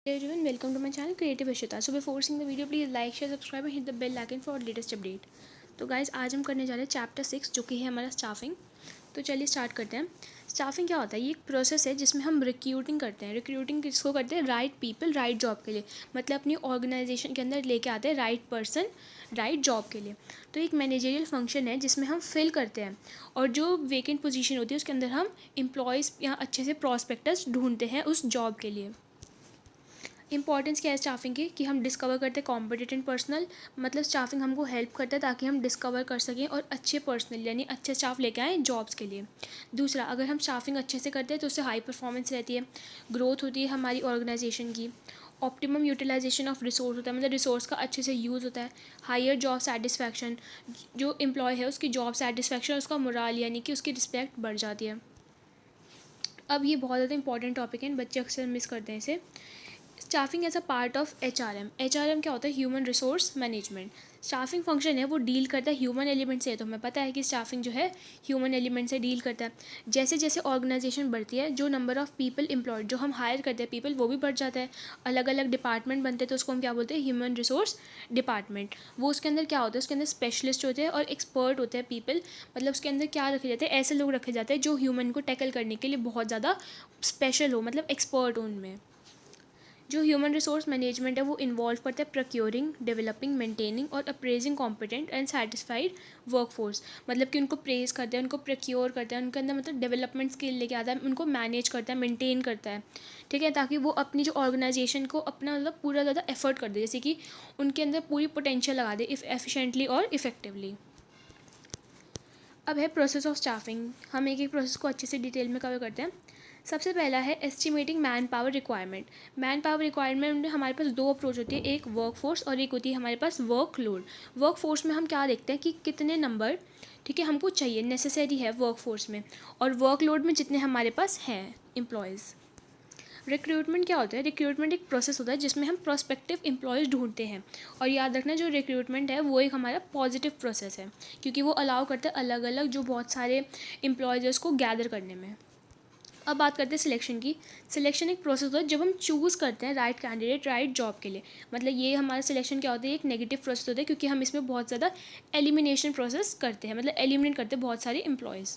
Hey everyone, welcome to my channel Creative Ishita. So before seeing the video, please like, share, subscribe and hit the bell icon for latest update. तो guys आज हम करने जा रहे हैं chapter 6 जो कि है हमारा स्टाफिंग। तो चलिए स्टार्ट करते हैं। स्टाफिंग क्या होता है? ये एक प्रोसेस है जिसमें हम रिक्रूटिंग करते हैं। रिक्रूटिंग किसको करते हैं? राइट पीपल राइट जॉब के लिए, मतलब अपनी ऑर्गेनाइजेशन के अंदर लेके आते हैं राइट पर्सन राइट जॉब के लिए। तो एक मैनेजरियल फंक्शन है जिसमें हम फिल करते हैं और जो वेकेंट पोजीशन होती है उसके अंदर हम एम्प्लॉयज़ या अच्छे से प्रॉस्पेक्टस ढूंढते हैं उस जॉब के लिए। इंपॉर्टेंस क्या है स्टाफिंग की कि हम डिस्कवर करते हैं कॉम्पिटेंट पर्सनल, मतलब स्टाफिंग हमको हेल्प करता है ताकि हम डिस्कवर कर सकें और अच्छे पर्सनल यानी अच्छे स्टाफ लेके आएँ जॉब्स के लिए। दूसरा, अगर हम स्टाफिंग अच्छे से करते हैं तो उससे हाई परफॉर्मेंस रहती है, ग्रोथ होती है हमारी ऑर्गेनाइजेशन की, ऑप्टिमम यूटिलाइजेशन ऑफ रिसोर्स होता है, मतलब रिसोर्स का अच्छे से यूज़ होता है, हायर जॉब सेटिस्फैक्शन, जो एम्प्लॉय है उसकी जॉब सेटिस्फैक्शन, उसका मोराल यानी कि उसकी रिस्पेक्ट बढ़ जाती है। अब ये बहुत ज़्यादा इंपॉर्टेंट टॉपिक है, बच्चे अक्सर मिस करते हैं इसे। Staffing as a part of HRM। HRM क्या होता है? Human resource management. Staffing function है वो डील करता है ह्यूमन एलिमेंट से। तो हमें पता है कि स्टाफिंग जो है ह्यूमन एलिमेंट से डील करता है। जैसे जैसे ऑर्गेनाइजेशन बढ़ती है जो नंबर ऑफ पीपल एम्प्लॉयड जो हम हायर करते हैं पीपल वो भी बढ़ जाता है। अलग अलग डिपार्टमेंट बनते हैं तो उसको हम क्या बोलते हैं? Human resource department. वो उसके अंदर क्या होता है? उसके अंदर स्पेशलिस्ट होते हैं और एक्सपर्ट होते हैं पीपल, मतलब उसके अंदर क्या रखे जाते हैं? ऐसे लोग रखे जाते हैं जो ह्यूमन को टैकल करने के लिए बहुत ज़्यादा स्पेशल हो, मतलब एक्सपर्ट उनमें। जो ह्यूमन रिसोर्स मैनेजमेंट है वो इन्वॉल्व करता है प्रोक्योरिंग, डेवलपिंग, मेंटेनिंग और appraising competent and satisfied workforce, मतलब कि उनको प्रेज करते हैं, उनको प्रोक्योर करते हैं, उनके अंदर मतलब डेवलपमेंट स्किल लेके आता है, उनको मैनेज करता है, मेंटेन करता है, ठीक है, ताकि वो अपनी जो ऑर्गेनाइजेशन को अपना मतलब पूरा ज़्यादा एफर्ट कर दे, जैसे कि उनके अंदर पूरी पोटेंशियल लगा दे एफिशिएंटली और इफेक्टिवली। अब है प्रोसेस ऑफ स्टाफिंग। हम एक एक प्रोसेस को अच्छे से डिटेल में कवर करते हैं। सबसे पहला है estimating man power requirement. Man power requirement में हमारे पास दो अप्रोच होती है, एक वर्क फोर्स और एक होती है हमारे पास वर्क लोड। वर्क फोर्स में हम क्या देखते हैं कि कितने नंबर, ठीक है, हमको चाहिए, नेसेसरी है वर्क फोर्स में, और वर्क लोड में जितने हमारे पास हैं एम्प्लॉयज़। रिक्रूटमेंट क्या होता है? रिक्रूटमेंट एक प्रोसेस होता है जिसमें हम प्रोस्पेक्टिव एम्प्लॉयज़ ढूंढते हैं। और याद रखना जो रिक्रूटमेंट है वो एक हमारा पॉजिटिव प्रोसेस है क्योंकि वो अलाउ करता है अलग अलग जो बहुत सारे एम्प्लॉयज़ को गैदर करने में। अब बात करते हैं सिलेक्शन की। सिलेक्शन एक प्रोसेस होता है जब हम चूज़ करते हैं राइट कैंडिडेट राइट जॉब के लिए, मतलब ये हमारा सिलेक्शन क्या होता है? एक नेगेटिव प्रोसेस होता है क्योंकि हम इसमें बहुत ज़्यादा एलिमिनेशन प्रोसेस करते हैं, मतलब एलिमिनेट करते हैं बहुत सारे एम्प्लॉयज़।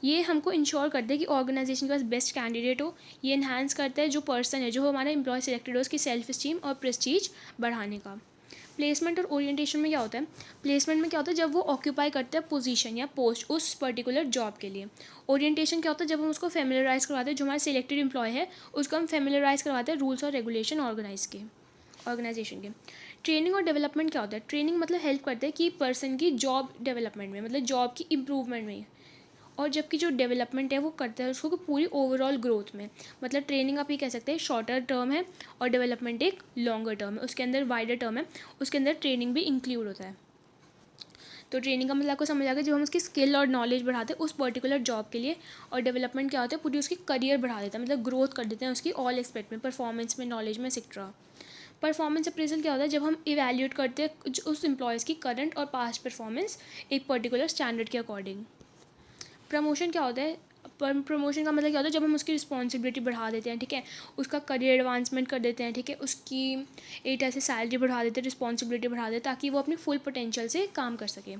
ये हमको इंश्योर करता है कि ऑर्गेनाइजेशन के पास बेस्ट कैंडिडेट हो। ये इन्हांस करता है जो पर्सन है, जो हमारा एम्प्लॉय सिलेक्टेड हो, उसकी सेल्फ स्टीम और प्रेस्टीज बढ़ाने का। प्लेसमेंट और ओरिएंटेशन में क्या होता है? प्लेसमेंट में क्या होता है? जब वो ऑक्यूपाई करते हैं पोजीशन या पोस्ट उस पर्टिकुलर जॉब के लिए। ओरिएंटेशन क्या होता है? जब हम उसको फेमिलराइज करवाते हैं, जो हमारा सिलेक्टेड एम्प्लॉय है उसको हम फेमिलराइज करवाते हैं रूल्स और रेगुलेशन ऑर्गेनाइजेशन के। ट्रेनिंग और डेवलपमेंट क्या होता है? ट्रेनिंग मतलब हेल्प करते हैं कि पर्सन की जॉब डेवलपमेंट में, मतलब जॉब की इम्प्रूवमेंट में, और जबकि जो डेवलपमेंट है वो करता है उसको पूरी ओवरऑल ग्रोथ में। मतलब ट्रेनिंग आप ये कह सकते हैं शॉर्टर टर्म है और डेवलपमेंट एक लॉन्गर टर्म है, उसके अंदर वाइडर टर्म है, उसके अंदर ट्रेनिंग भी इंक्लूड होता है। तो ट्रेनिंग का मतलब आपको समझ आ गया, जब हम उसकी स्किल और नॉलेज बढ़ाते हैं उस पर्टिकुलर जॉब के लिए। और डेवलपमेंट क्या होता है? पूरी उसकी करियर बढ़ा देता है, मतलब ग्रोथ कर देते हैं उसकी ऑल एस्पेक्ट में, परफॉर्मेंस में, नॉलेज में, एक्सेट्रा। परफॉर्मेंस अप्रेजल क्या होता है? जब हम इवैल्यूएट करते हैं उस एम्प्लॉयज़ की करंट और पास्ट परफॉर्मेंस एक पर्टिकुलर स्टैंडर्ड के अकॉर्डिंग। प्रमोशन क्या होता है? प्रमोशन का मतलब क्या होता है? जब हम उसकी रिस्पॉन्सिबिलिटी बढ़ा देते हैं, ठीक है, उसका करियर एडवांसमेंट कर देते हैं, ठीक है, उसकी एक तरह से सैलरी बढ़ा देते हैं, रिस्पॉन्सिबिलिटी बढ़ा देते हैं ताकि वो अपनी फुल पोटेंशियल से काम कर सके।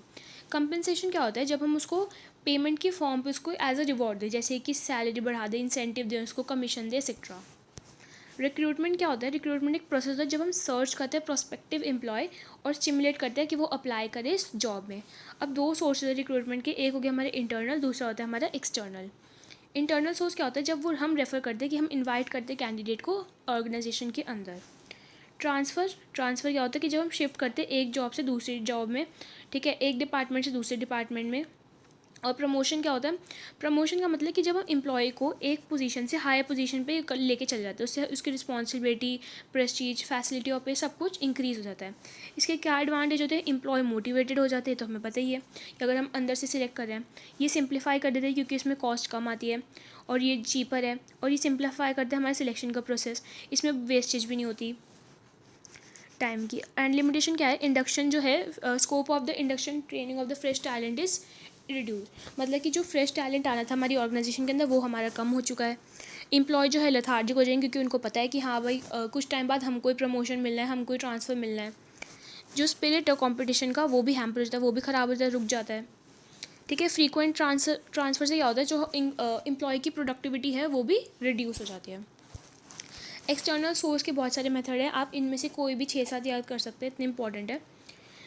कंपनसेशन क्या होता है? जब हम उसको पेमेंट की फॉर्म पे उसको एज अ रिवॉर्ड दें, जैसे कि सैलरी बढ़ा दें, इंसेंटिव दें, उसको कमीशन दें, एक्सेट्रा। रिक्रूटमेंट क्या होता है? रिक्रूटमेंट एक प्रोसेस होता है जब हम सर्च करते हैं प्रोस्पेक्टिव एम्प्लॉय और स्टिमुलेट करते हैं कि वो अप्लाई करे इस जॉब में। अब दो सोर्सेज है रिक्रूटमेंट के, एक हो गया हमारे इंटरनल, दूसरा होता है हमारा एक्सटर्नल। इंटरनल सोर्स क्या होता है? जब वो हम रेफ़र करते हैं कि हम इन्वाइट करते हैं कैंडिडेट को ऑर्गेनाइजेशन के अंदर। ट्रांसफ़र क्या होता है कि जब हम शिफ्ट करते हैं एक जॉब से दूसरी जॉब में, ठीक है, एक डिपार्टमेंट से दूसरे डिपार्टमेंट में। और प्रमोशन क्या होता है? प्रमोशन का मतलब कि जब हम एम्प्लॉय को एक पोजीशन से हायर पोजीशन पे लेके चले जाते हैं, उससे उसकी रिस्पॉन्सिबिलिटी, प्रेस्टीज, फैसिलिटी और पे सब कुछ इंक्रीज़ हो जाता है। इसके क्या एडवांटेज होते हैं? एम्प्लॉय मोटिवेटेड हो जाते हैं, तो हमें पता ही है कि अगर हम अंदर से सिलेक्ट कर रहे हैं। ये सिंप्लीफाई कर देते हैं क्योंकि इसमें कॉस्ट कम आती है और ये चीपर है, और ये सिंप्लीफाई करते हैं हमारे सिलेक्शन का प्रोसेस, इसमें वेस्टेज भी नहीं होती टाइम की। एंड लिमिटेशन क्या है? इंडक्शन जो है, scope of the induction training of the fresh talent is reduce, मतलब कि जो फ्रेश टैलेंट आना था हमारी ऑर्गेनाइजेशन के अंदर वो हमारा कम हो चुका है। एम्प्लॉय जो है लेथार्जिक हो जाएंगे, क्योंकि उनको पता है कि हाँ भाई कुछ टाइम बाद हमको ट्प्रमोशन मिलना है, हमको ट्रांसफ़र मिलना है। जो स्पिरिट है कॉम्पिटिशन का वो भी हैम्पर हो जाता है, वो भी ख़राब हो जाता है, रुक जाता है। ठीक है, फ्रीक्वेंट ट्रांसफ़र से क्या होता है, जो एम्प्लॉय की प्रोडक्टिविटी है वो भी रिड्यूस हो जाती है। एक्सटर्नल सोर्स के बहुत सारे मेथड हैं, आप इनमें से कोई भी 6-7 याद कर सकते हैं, इतने इंपॉर्टेंट है।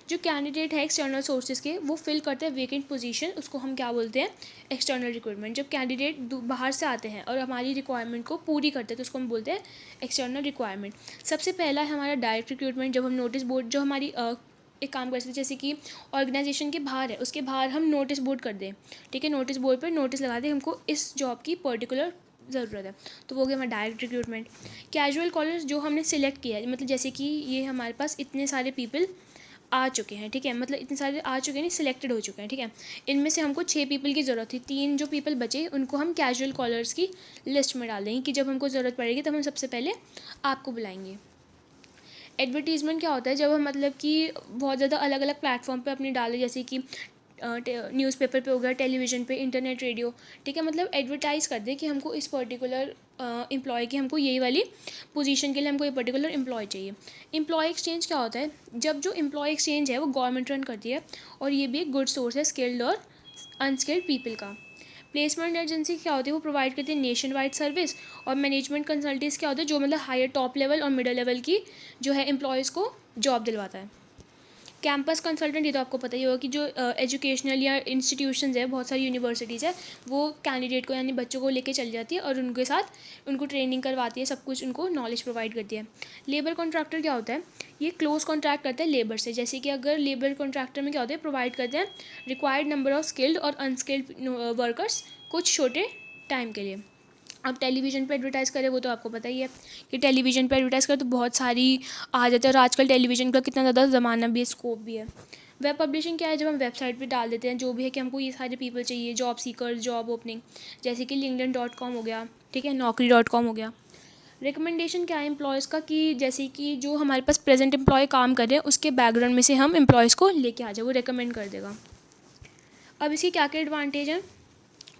जो कैंडिडेट है एक्सटर्नल सोर्सेज के, वो फिल करते हैं वेकेंट पोजीशन, उसको हम क्या बोलते हैं, एक्सटर्नल रिक्रूटमेंट। जब कैंडिडेट बाहर से आते हैं और हमारी रिक्वायरमेंट को पूरी करते हैं तो उसको हम बोलते हैं एक्सटर्नल रिक्वायरमेंट। सबसे पहला है हमारा डायरेक्ट रिक्रूटमेंट, जब हम नोटिस बोर्ड, जो हमारी एक काम कर सकते हैं, जैसे कि ऑर्गेनाइजेशन के बाहर है, उसके बाहर हम नोटिस बोर्ड कर दें। ठीक है, नोटिस बोर्ड पर नोटिस लगा दें हमको इस जॉब की पर्टिकुलर ज़रूरत है, तो वो हो गया हमारा डायरेक्ट रिक्रूटमेंट। कैजुअल कॉलर्स, जो हमने सिलेक्ट किया है, मतलब जैसे कि ये हमारे पास इतने सारे पीपल आ चुके हैं, ठीक है, मतलब इतने सारे आ चुके हैं, नहीं सिलेक्टेड हो चुके हैं, ठीक है, इनमें से हमको 6 पीपल की ज़रूरत थी, 3 जो पीपल बचे उनको हम कैजुअल कॉलर्स की लिस्ट में डाल देंगे कि जब हमको ज़रूरत पड़ेगी तब हम सबसे पहले आपको बुलाएंगे। एडवर्टीज़मेंट क्या होता है, जब हम मतलब कि बहुत ज़्यादा अलग अलग प्लेटफॉर्म पे अपनी डालें, जैसे कि न्यूज़पेपर पे हो गया, टेलीविज़न पे, इंटरनेट, रेडियो, ठीक है, मतलब एडवर्टाइज़ कर दे कि हमको इस पर्टिकुलर एम्प्लॉय की, हमको यही वाली पोजीशन के लिए हमको ये पर्टिकुलर एम्प्लॉय चाहिए। एम्प्लॉय एक्सचेंज क्या होता है, जब जो एम्प्लॉय एक्सचेंज है वो गवर्नमेंट रन करती है, और ये भी एक गुड सोर्स है स्किल्ड और अनस्किल्ड पीपल का। प्लेसमेंट एजेंसी क्या होती है, वो प्रोवाइड करती है नेशन वाइड सर्विस। और मैनेजमेंट कंसल्टेंट्स क्या होते हैं, जो मतलब हायर टॉप लेवल और मिडिल लेवल की जो है एम्प्लॉयज़ को जॉब दिलवाता है। कैंपस कंसल्टेंट, ये तो आपको पता ही होगा कि जो एजुकेशनल या इंस्टीट्यूशंस है, बहुत सारी यूनिवर्सिटीज़ है, वो कैंडिडेट को यानी बच्चों को लेके चल जाती है और उनके साथ उनको ट्रेनिंग करवाती है, सब कुछ उनको नॉलेज प्रोवाइड करती है। लेबर कॉन्ट्रैक्टर क्या होता है, ये क्लोज कॉन्ट्रैक्ट करते हैं लेबर से, जैसे कि अगर लेबर कॉन्ट्रैक्टर में क्या होता है, प्रोवाइड करते हैं रिक्वायर्ड नंबर ऑफ स्किल्ड और अनस्किल्ड वर्कर्स कुछ छोटे टाइम के लिए। अब टेलीविज़न पे एडवर्टाइज़ करें, वो तो आपको पता ही है कि टेलीविज़न पे एडवर्टाइज़ करें तो बहुत सारी आ जाते हैं, और आजकल टेलीविज़न का कितना ज़्यादा ज़माना भी है, स्कोप भी है। वेब पब्लिशिंग क्या है, जब हम वेबसाइट पे डाल देते हैं जो भी है कि हमको ये सारे पीपल चाहिए, जॉब सीकर्स, जॉब ओपनिंग, जैसे कि linkedin.com हो गया, ठीक है, naukri.com हो गया। रिकमेंडेशन क्या है एम्प्लॉयज़ का, कि जैसे कि जो हमारे पास प्रेजेंट एम्प्लॉय काम कर रहे हैं उसके बैकग्राउंड में से हम एम्प्लॉयज़ को लेके आ जाए, वो रिकमेंड कर देगा। अब इसकी क्या क्या एडवांटेज है,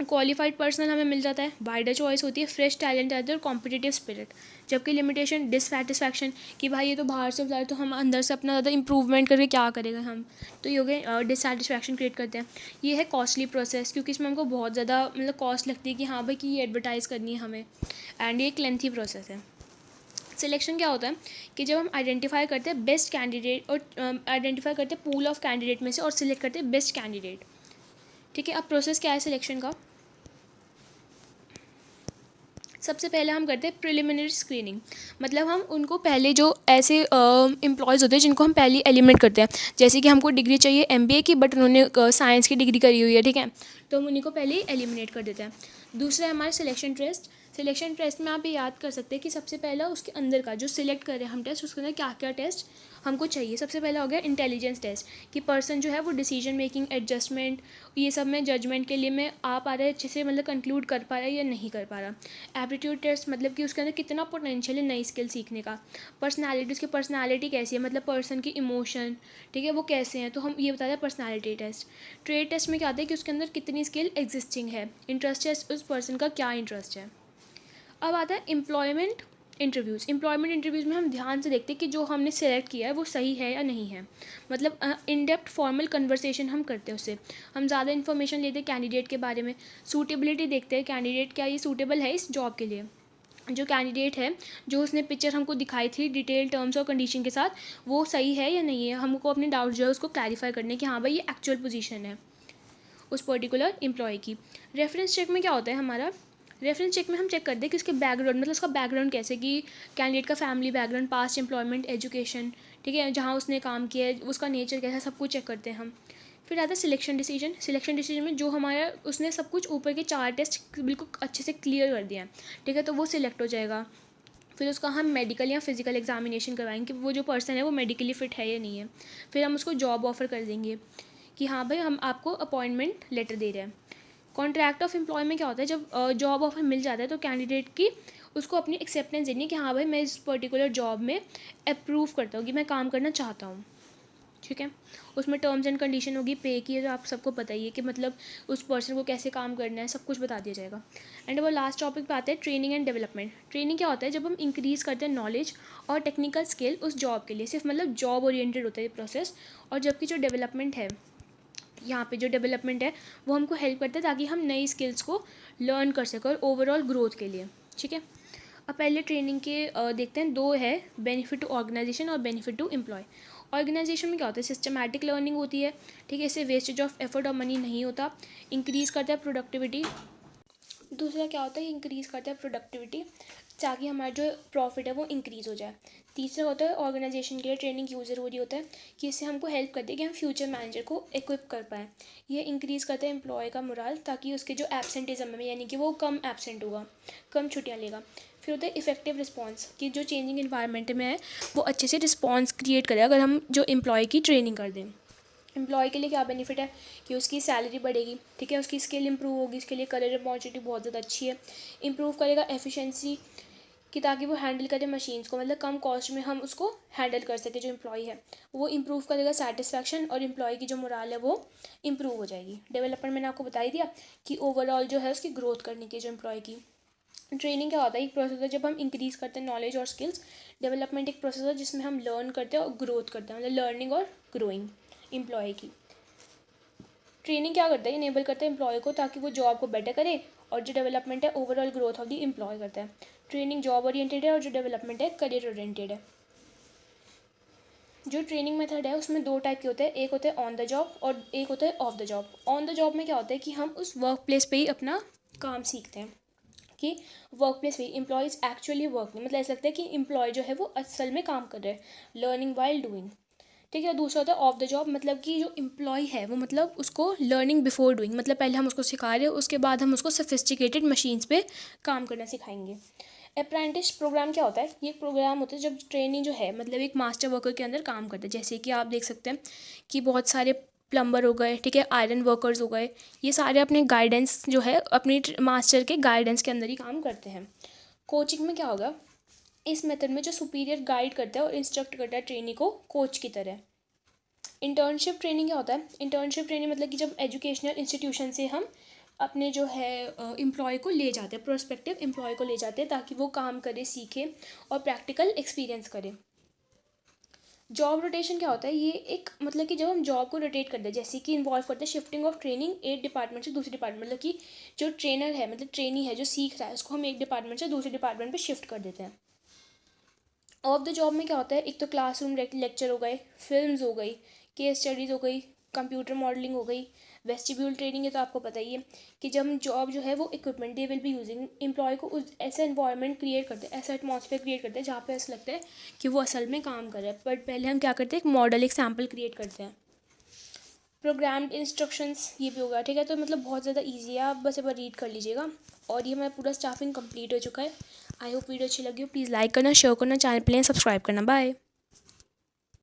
क्वालिफाइड पर्सनल हमें मिल जाता है, वाइडर चॉइस होती है, फ्रेश टैलेंट आता है, और कॉम्पिटिटिव स्पिरिट। जबकि लिमिटेशन डिससेटिस्फैक्शन, कि भाई ये तो बाहर से बुला, तो हम अंदर से अपना ज़्यादा इंप्रूवमेंट करके क्या करेगा हम, तो ये हो गए डिससेटिस्फैक्शन क्रिएट करते हैं। ये है कॉस्टली प्रोसेस, क्योंकि इसमें हमको बहुत ज़्यादा मतलब कॉस्ट लगती है कि हाँ भाई कि ये एडवर्टाइज़ करनी है हमें, एंड ये एक लेंथी प्रोसेस है। सिलेक्शन क्या होता है कि जब हम आइडेंटिफाई करते हैं बेस्ट कैंडिडेट, और आइडेंटिफाई करते हैं पूल ऑफ कैंडिडेट में से और सिलेक्ट करते हैं बेस्ट कैंडिडेट। ठीक है, अब प्रोसेस क्या है सिलेक्शन का, सबसे पहले हम करते हैं प्रिलिमिनरी स्क्रीनिंग, मतलब हम उनको पहले जो ऐसे एम्प्लॉयज़ होते हैं जिनको हम पहले एलिमिनेट करते हैं, जैसे कि हमको डिग्री चाहिए एमबीए की, बट उन्होंने साइंस की डिग्री करी हुई है, ठीक है, तो हम उन्हीं को पहले ही एलिमिनेट कर देते हैं। दूसरा है हमारा सिलेक्शन टेस्ट। सिलेक्शन टेस्ट में आप ये याद कर सकते हैं कि सबसे पहला उसके अंदर का जो सिलेक्ट करें हम टेस्ट, उसके अंदर क्या क्या टेस्ट हमको चाहिए। सबसे पहला हो गया इंटेलिजेंस टेस्ट, कि पर्सन जो है वो डिसीजन मेकिंग, एडजस्टमेंट, ये सब में जजमेंट के लिए में आ पा रहा है अच्छे से, मतलब कंक्लूड कर पा रहा है या नहीं कर पा रहा। एप्टीट्यूड टेस्ट, मतलब कि उसके अंदर कितना पोटेंशियल है नई स्किल सीखने का। पर्सनालिटी, उसकी पर्सनालिटी कैसी है, मतलब पर्सन की इमोशन, ठीक है, वो कैसे हैं, तो हम ये बताते हैं पर्सनालिटी टेस्ट। ट्रेड टेस्ट में क्या आता है कि उसके अंदर कितनी स्किल एग्जिस्टिंग है, इंटरेस्ट है, उस पर्सन का क्या इंटरेस्ट है। अब आता है एम्प्लॉयमेंट इंटरव्यूज़। एम्प्लॉयमेंट इंटरव्यूज़ में हम ध्यान से देखते हैं कि जो हमने सेलेक्ट किया है वो सही है या नहीं है, मतलब इन डेप्थ फॉर्मल कन्वर्सेशन हम करते हैं उससे, हम ज़्यादा इन्फॉर्मेशन लेते हैं कैंडिडेट के बारे में। सूटेबिलिटी देखते हैं कैंडिडेट क्या ये सूटेबल है इस जॉब के लिए। जो कैंडिडेट है, जो उसने पिक्चर हमको दिखाई थी डिटेल टर्म्स और कंडीशन के साथ, वो सही है या नहीं है, हमको अपने डाउट जो है उसको क्लैरिफाई करने कि हाँ भाई ये एक्चुअल पोजीशन है उस पर्टिकुलर एम्प्लॉय की। रेफरेंस चेक में क्या होता है हमारा, रेफरेंस चेक में हम चेक करते हैं कि उसके बैकग्राउंड, मतलब उसका बैकग्राउंड कैसे, कि कैंडिडेट का family background, past employment, education, ठीक है, जहाँ उसने काम किया है, उसका नेचर कैसा, सब कुछ चेक करते हैं हम। फिर आता है सिलेक्शन डिसीजन। सिलेक्शन डिसीजन में जो हमारा उसने सब कुछ ऊपर के 4 टेस्ट बिल्कुल अच्छे से क्लियर कर दिया है, ठीक है, तो वो सिलेक्ट हो जाएगा। फिर उसका हम मेडिकल या फिजिकल एग्जामिनेशन करवाएंगे कि वो जो पर्सन है वो मेडिकली फ़िट है या नहीं है। फिर हम उसको जॉब ऑफ़र कर देंगे कि हाँ भाई हम आपको अपॉइंटमेंट लेटर दे रहे हैं। कॉन्ट्रैक्ट ऑफ एम्प्लॉय में क्या होता है, जब जॉब ऑफर मिल जाता है तो कैंडिडेट की उसको अपनी एक्सेप्टेंस देनी है कि हाँ भाई मैं इस पर्टिकुलर जॉब में अप्रूव करता हूँ कि मैं काम करना चाहता हूँ। ठीक है। उसमें टर्म्स एंड कंडीशन होगी पे की, जो आप सबको पता ही है कि मतलब उस पर्सन को कैसे काम करना है, सब कुछ बता दिया जाएगा। एंड वो लास्ट टॉपिक पे आते हैं ट्रेनिंग एंड डेवलपमेंट। ट्रेनिंग क्या होता है, जब हम इंक्रीज़ करते हैं नॉलेज और टेक्निकल स्किल उस जॉब के लिए, सिर्फ मतलब जॉब ओरिएंटेड होता है ये प्रोसेस। और जबकि जो डेवलपमेंट है, यहाँ पे जो डेवलपमेंट है वो हमको हेल्प करता है ताकि हम नई स्किल्स को लर्न कर सकें और ओवरऑल ग्रोथ के लिए। ठीक है। अब पहले ट्रेनिंग के देखते हैं, दो है, बेनिफिट टू ऑर्गेनाइजेशन और बेनिफिट टू एम्प्लॉय। ऑर्गेनाइजेशन में क्या होता है, सिस्टमैटिक लर्निंग होती है। ठीक है, इससे वेस्टेज ऑफ एफर्ट और मनी नहीं होता। इंक्रीज़ करता है प्रोडक्टिविटी। दूसरा क्या होता है, इंक्रीज़ करता है प्रोडक्टिविटी ताकि हमारा जो प्रॉफिट है वो इंक्रीज़ हो जाए। तीसरा होता है ऑर्गेनाइजेशन के लिए ट्रेनिंग यूज़ ज़रूरी होता है कि इससे हमको हेल्प करती है कि हम फ्यूचर मैनेजर को इक्विप कर पाएँ। ये इंक्रीज़ करता है एम्प्लॉय का मोरल ताकि उसके जो एब्सेंटिज्म है, यानी कि वो कम एब्सेंट होगा, कम छुट्टियाँ लेगा। फिर होता है इफेक्टिव रिस्पॉन्स, कि जो चेंजिंग इन्वायरमेंट में है वो अच्छे से रिस्पॉन्स क्रिएट करे अगर हम जो एम्प्लॉय की ट्रेनिंग कर दें। एम्प्लॉय के लिए क्या बेनिफिट है कि उसकी सैलरी बढ़ेगी। ठीक है, उसकी स्किल इंप्रूव होगी, उसके लिए करियर अपॉर्चुनिटी बहुत ज़्यादा अच्छी है। इंप्रूव करेगा एफिशिएंसी कि ताकि वो हैंडल करे मशीन्स को, मतलब कम कॉस्ट में हम उसको हैंडल कर सके जो एम्प्लॉय है। वो इंप्रूव करेगा सेटिस्फैक्शन, और एम्प्लॉय की जो मोरल है वो इंप्रूव हो जाएगी। डेवलपमेंट मैंने आपको बता ही दिया कि ओवरऑल जो है उसकी ग्रोथ करने की जो एम्प्लॉय की। ट्रेनिंग क्या होता है, एक प्रोसेस है जब हम इंक्रीज़ करते हैं नॉलेज और स्किल्स। डेवलपमेंट एक प्रोसेस है जिसमें हम लर्न करते हैं और ग्रोथ करते हैं, मतलब लर्निंग और ग्रोइंग एम्प्लॉय की। ट्रेनिंग क्या करता है, इनेबल करता है एम्प्लॉय को ताकि वो जॉब को बेटर करे, और जो डेवलपमेंट है overall growth of the employ करता है। ट्रेनिंग जॉब ओरिएंटेड है और जो डेवलपमेंट है करियर ओरिएंटेड है। जो ट्रेनिंग मेथड है उसमें दो टाइप के होते हैं, एक होता है ऑन द जॉब और एक होता है of the job. On the job में क्या होता है कि हम उस वर्क प्लेस पे ही अपना काम सीखते हैं, कि वर्क प्लेस पे एम्प्लॉयज़ एक्चुअली वर्किंग, मतलब ऐसा लगता है कि एम्प्लॉय जो है वो असल में काम कर रहे हैं, लर्निंग वाइल डूइंग। ठीक है। दूसरा होता है ऑफ द जॉब, मतलब कि जो एम्प्लॉय है वो मतलब उसको लर्निंग बिफोर डूइंग, मतलब पहले हम उसको सिखा रहे हैं, उसके बाद हम उसको सोफिस्टिकेटेड मशीन्स पे काम करना सिखाएंगे। अप्रेंटिस प्रोग्राम क्या होता है, ये एक प्रोग्राम होता है जब ट्रेनी जो है मतलब एक मास्टर वर्कर के अंदर काम करता है। जैसे कि आप देख सकते हैं कि बहुत सारे प्लम्बर हो गए, ठीक है, आयरन वर्कर्स हो गए, ये सारे अपने गाइडेंस जो है अपनी मास्टर के गाइडेंस के अंदर ही काम करते हैं। कोचिंग में क्या होगा, इस मेथड में जो सुपीरियर गाइड करता है और इंस्ट्रक्ट करता है ट्रेनी को कोच की तरह। इंटर्नशिप ट्रेनिंग क्या होता है, इंटर्नशिप ट्रेनिंग मतलब कि जब एजुकेशनल इंस्टीट्यूशन से हम अपने जो है एम्प्लॉय को ले जाते हैं, प्रोस्पेक्टिव एम्प्लॉय को ले जाते हैं ताकि वो काम करे, सीखे और प्रैक्टिकल एक्सपीरियंस करे। जॉब रोटेशन क्या होता है, ये एक मतलब कि जब हम जॉब को रोटेट करते हैं, जैसे कि इन्वॉल्व करते हैं शिफ्टिंग ऑफ ट्रेनिंग एक डिपार्टमेंट से दूसरे डिपार्टमेंट, मतलब कि जो ट्रेनर है मतलब ट्रेनी है जो सीख रहा है उसको हम एक डिपार्टमेंट से दूसरे डिपार्टमेंट पे शिफ्ट कर देते हैं। ऑफ द जॉब में क्या होता है, एक तो क्लासरूम लेक्चर हो गए, फिल्म्स हो गई, केस स्टडीज़ हो गई, कंप्यूटर मॉडलिंग हो गई, वेस्टिब्यूल ट्रेनिंग है तो आपको पता ही है कि जब हम जॉब जो है वो equipment they will be using, employ को उस ऐसा इन्वायरमेंट क्रिएट करते हैं, ऐसा एटमॉस्फेयर क्रिएट करते हैं जहाँ पे ऐसा लगता है कि वो असल में काम कर रहा है। बट पहले हम क्या करते हैं, एक मॉडल, एक सैम्पल क्रिएट करते हैं। प्रोग्राम्ड इंस्ट्रक्शंस ये भी होगा, ठीक है, तो मतलब बहुत ज़्यादा ईजी है, आप बस एक बार रीड कर लीजिएगा। और ये हमारा पूरा स्टाफिंग कंप्लीट हो चुका है। आई होप वीडियो अच्छी लगी हो, प्लीज़ लाइक करना, शेयर करना, चैनल पे सब्सक्राइब करना। बाय।